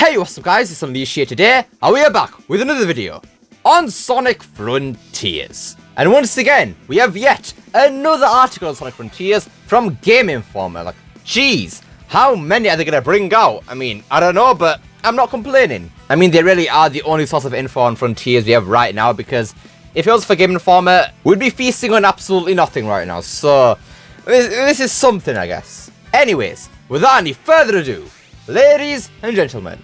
Hey, what's up guys, it's Unleash here today, and we are back with another video on Sonic Frontiers. And once again, we have yet another article on Sonic Frontiers from Game Informer. Like, jeez, how many are they going to bring out? I mean, I don't know, but I'm not complaining. I mean, they really are the only source of info on Frontiers we have right now, because if it was for Game Informer, we'd be feasting on absolutely nothing right now. So, this is something, I guess. Anyways, without any further ado, ladies and gentlemen,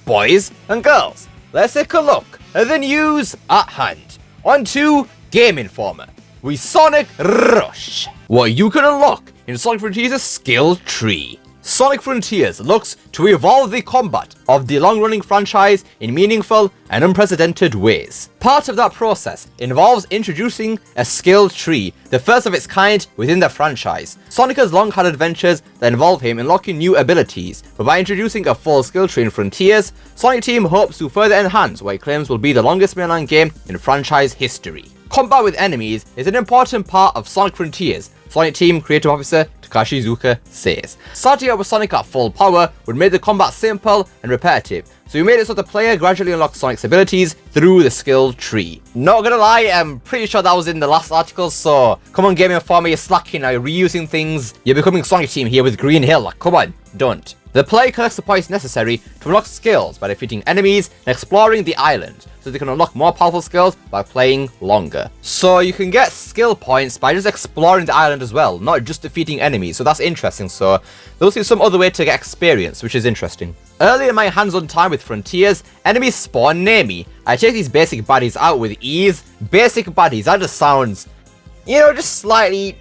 boys and girls, let's take a look at the news at hand. On to Game Informer with Sonic Rush. What you can unlock in Sonic Frontiers' skill tree. Sonic Frontiers looks to evolve the combat of the long-running franchise in meaningful and unprecedented ways. Part of that process involves introducing a skill tree, the first of its kind within the franchise. Sonic has long had adventures that involve him unlocking new abilities, but by introducing a full skill tree in Frontiers, Sonic Team hopes to further enhance what it claims will be the longest mainline game in franchise history. Combat with enemies is an important part of Sonic Frontiers, Sonic Team Creative Officer Takashi Iizuka says. Starting out with Sonic at full power would make the combat simple and repetitive, so we made it so the player gradually unlocks Sonic's abilities through the skill tree. Not gonna lie, I'm pretty sure that was in the last article, so come on Game Informer, you're slacking, now you're reusing things, you're becoming Sonic Team here with Green Hill, like, come on, don't. The player collects the points necessary to unlock skills by defeating enemies and exploring the island, so they can unlock more powerful skills by playing longer. So you can get skill points by just exploring the island as well, not just defeating enemies, so that's interesting. So there'll be some other way to get experience, which is interesting. Early in my hands-on time with Frontiers, enemies spawn near me. I take these basic baddies out with ease. Basic baddies, that just sounds, you know, just slightly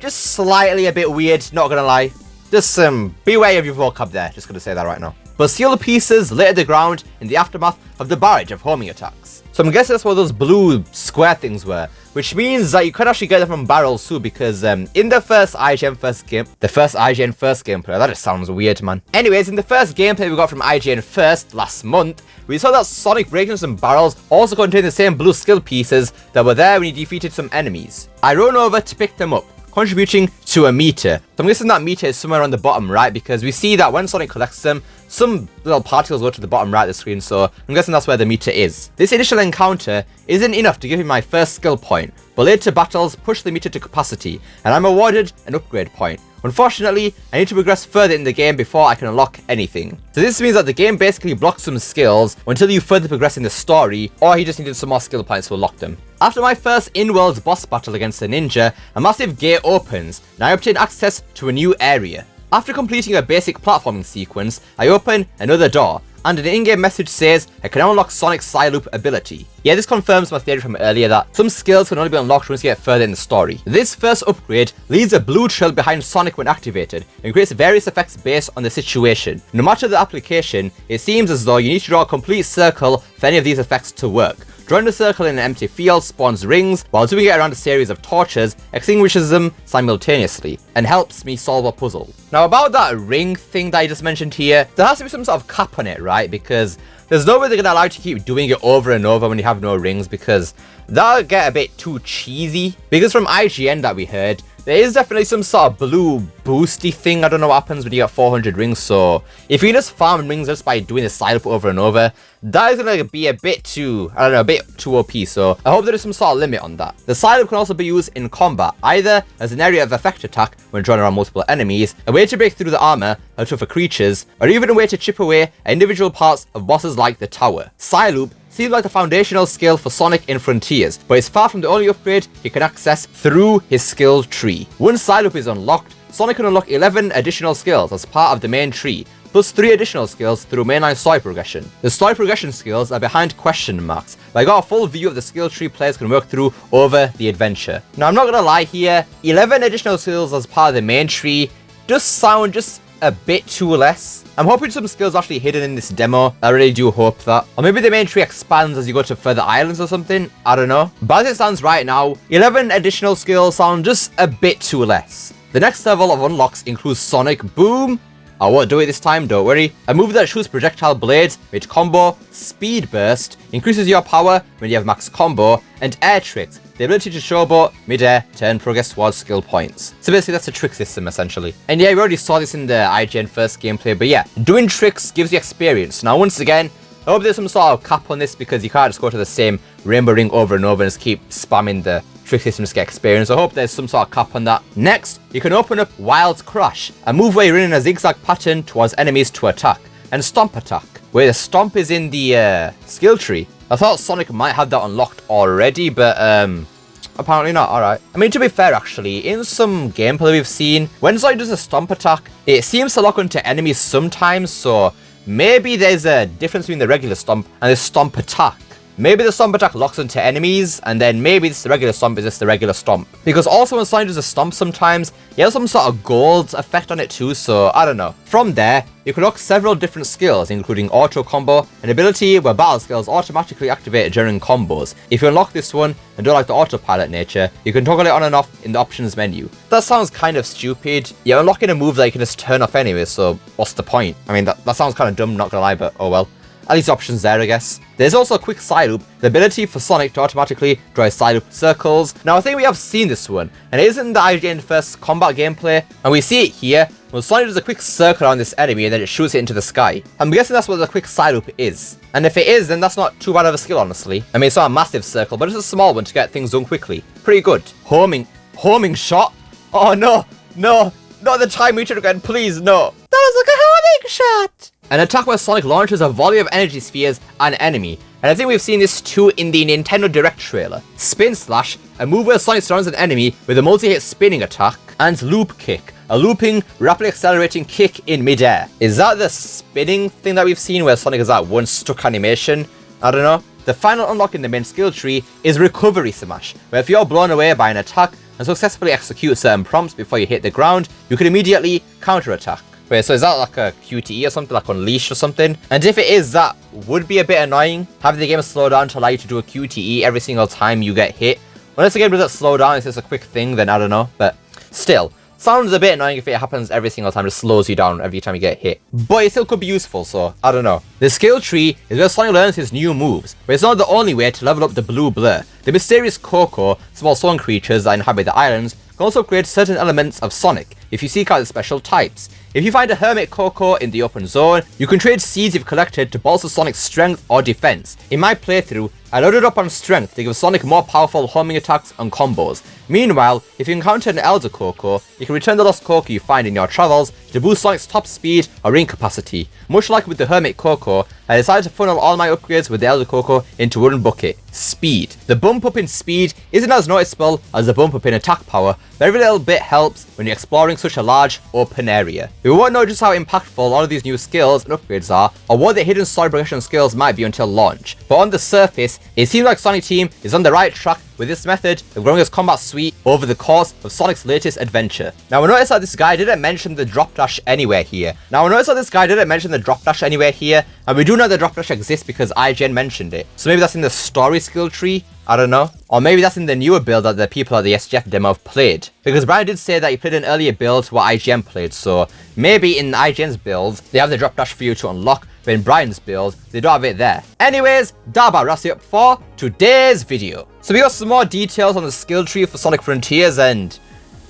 a bit weird, not gonna lie. Just beware of your vocab there, just gonna say that right now. But skill pieces litter the ground in the aftermath of the barrage of homing attacks. So I'm guessing that's what those blue square things were, which means that you could actually get them from barrels too, because in the first IGN first gameplay, that just sounds weird, man. Anyways, in the first gameplay we got from IGN first last month, we saw that Sonic breaking some barrels also contained the same blue skill pieces that were there when he defeated some enemies. I ran over to pick them up, contributing to a meter. So I'm guessing that meter is somewhere on the bottom right, because we see that when Sonic collects them, some little particles go to the bottom right of the screen, so I'm guessing that's where the meter is. This initial encounter isn't enough to give me my first skill point, but later battles push the meter to capacity, and I'm awarded an upgrade point. Unfortunately, I need to progress further in the game before I can unlock anything. So this means that the game basically blocks some skills until you further progress in the story, or he just needed some more skill points to unlock them. After my first in-world boss battle against a ninja, a massive gate opens, and I obtain access to a new area. After completing a basic platforming sequence, I open another door, and an in-game message says I can now unlock Sonic's Cyloop ability. Yeah, this confirms my theory from earlier that some skills can only be unlocked once you get further in the story. This first upgrade leaves a blue trail behind Sonic when activated, and creates various effects based on the situation. No matter the application, it seems as though you need to draw a complete circle for any of these effects to work. Drawing the circle in an empty field spawns rings, while doing it around a series of torches extinguishes them simultaneously, and helps me solve a puzzle. Now about that ring thing that I just mentioned here, there has to be some sort of cap on it, right? Because there's no way they're going to allow you to keep doing it over and over when you have no rings, because that'll get a bit too cheesy. Because from IGN that we heard, there is definitely some sort of blue boosty thing. I don't know what happens when you get 400 rings, so if you just farm rings just by doing the Cyloop over and over, that is going to be a bit too, I don't know, a bit too OP, so I hope there is some sort of limit on that. The Cyloop can also be used in combat, either as an area of effect attack when drawn around multiple enemies, a way to break through the armor of tougher creatures, or even a way to chip away at individual parts of bosses like the tower. Cyloop seems like the foundational skill for Sonic in Frontiers, but it's far from the only upgrade he can access through his skill tree. Once Cyloop is unlocked, Sonic can unlock 11 additional skills as part of the main tree, plus 3 additional skills through mainline story progression. The story progression skills are behind question marks, but I got a full view of the skill tree players can work through over the adventure. Now I'm not gonna lie here, 11 additional skills as part of the main tree does sound just a bit too less. I'm hoping some skills are actually hidden in this demo. I really do hope that. Or maybe the main tree expands as you go to further islands or something. I don't know. But as it stands right now, 11 additional skills sound just a bit too less. The next level of unlocks includes Sonic Boom, I won't do it this time, don't worry. A move that shoots projectile blades, mid-combo, speed burst, increases your power when you have max combo, and air tricks, the ability to showboat mid-air, turn progress towards skill points. So basically that's a trick system essentially. And yeah, we already saw this in the IGN first gameplay, but yeah, doing tricks gives you experience. Now once again, I hope there's some sort of cap on this because you can't just go to the same rainbow ring over and over and just keep spamming the trick systems to get experience. I hope there's some sort of cap on that. Next, you can open up Wild Crash, a move where you're in a zigzag pattern towards enemies to attack, and Stomp Attack, where the Stomp is in the skill tree. I thought Sonic might have that unlocked already, but apparently not. Alright. I mean, to be fair actually, in some gameplay we've seen, when Sonic does a Stomp Attack, it seems to lock onto enemies sometimes, so maybe there's a difference between the regular Stomp and the Stomp Attack. Maybe the Stomp Attack locks onto enemies, and then maybe this regular Stomp is just the regular Stomp. Because also when Sonic does a Stomp sometimes, he has some sort of gold effect on it too, so I don't know. From there, you can lock several different skills, including Auto Combo, an ability where battle skills automatically activate during combos. If you unlock this one and don't like the autopilot nature, you can toggle it on and off in the options menu. That sounds kind of stupid. You're unlocking a move that you can just turn off anyway, so what's the point? I mean, that sounds kind of dumb, not gonna lie, but oh well. At least options there, I guess. There's also a quick Cyloop, the ability for Sonic to automatically draw Cyloop circles. Now I think we have seen this one, and it is in the IGN first combat gameplay, and we see it here when Sonic does a quick circle around this enemy and then it shoots it into the sky. I'm guessing that's what the quick Cyloop is. And if it is, then that's not too bad of a skill, honestly. I mean, it's not a massive circle, but it's a small one to get things done quickly. Pretty good. Homing shot? Oh no, no, not the time meter again, please, no. That was like a homing shot! An attack where Sonic launches a volley of energy spheres at an enemy, and I think we've seen this too in the Nintendo Direct trailer. Spin Slash, a move where Sonic surrounds an enemy with a multi-hit spinning attack, and Loop Kick, a looping, rapidly accelerating kick in midair. Is that the spinning thing that we've seen where Sonic has that one stuck animation? I don't know. The final unlock in the main skill tree is Recovery Smash, where if you're blown away by an attack and successfully execute certain prompts before you hit the ground, you can immediately counter-attack. Wait, so is that like a QTE or something, like Unleash or something? And if it is, that would be a bit annoying, having the game slow down to allow you to do a QTE every single time you get hit. Unless the game doesn't slow down, it's just a quick thing, then I don't know. But still, sounds a bit annoying if it happens every single time, it slows you down every time you get hit. But it still could be useful, so I don't know. The skill tree is where Sonic learns his new moves, but it's not the only way to level up the blue blur. The mysterious Coco, small stone creatures that inhabit the islands, can also create certain elements of Sonic if you seek out the special types. If you find a Hermit Coco in the open zone, you can trade seeds you've collected to bolster Sonic's strength or defense. In my playthrough, I loaded up on strength to give Sonic more powerful homing attacks and combos. Meanwhile, if you encounter an Elder Coco, you can return the lost Coco you find in your travels to boost Sonic's top speed or ring capacity. Much like with the Hermit Coco, I decided to funnel all my upgrades with the Elder Coco into one bucket. Speed. The bump up in speed isn't as noticeable as the bump up in attack power, but every little bit helps when you're exploring such a large open area. We won't know just how impactful all of these new skills and upgrades are, or what the hidden story progression skills might be until launch. But on the surface, it seems like Sonic Team is on the right track with this method of growing his combat suite over the course of Sonic's latest adventure. Now I noticed that this guy didn't mention the drop dash anywhere here. And we do know the drop dash exists because IGN mentioned it. So maybe that's in the story skill tree? I don't know. Or maybe that's in the newer build that the people at the SGF demo have played. Because Brian did say that he played an earlier build to what IGN played, so maybe in IGN's build, they have the drop dash for you to unlock, but in Brian's build, they don't have it there. Anyways, that about wraps it up for today's video. So we got some more details on the skill tree for Sonic Frontiers, and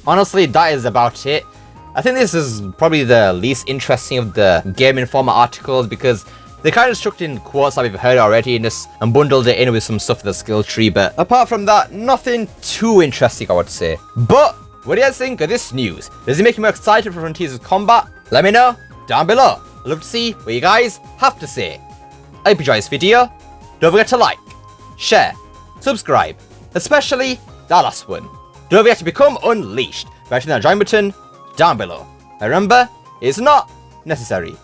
honestly, that is about it. I think this is probably the least interesting of the Game Informer articles because they kind of struck in quotes that we've heard already and bundled it in with some stuff for the skill tree, but apart from that, nothing too interesting, I would say. But what do you guys think of this news? Does it make you more excited for Frontiers' combat? Let me know down below. I'd love to see what you guys have to say. I hope you enjoyed this video. Don't forget to like, share, subscribe, especially that last one. Don't forget to become unleashed by hitting that join button down below. And remember, it's not necessary.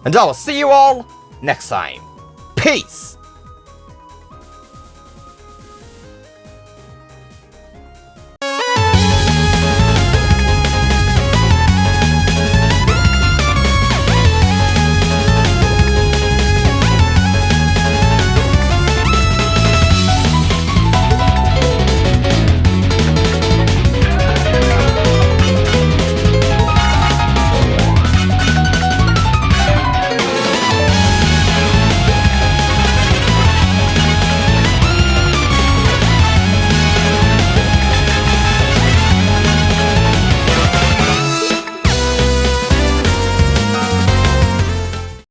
And I will see you all next time. Peace!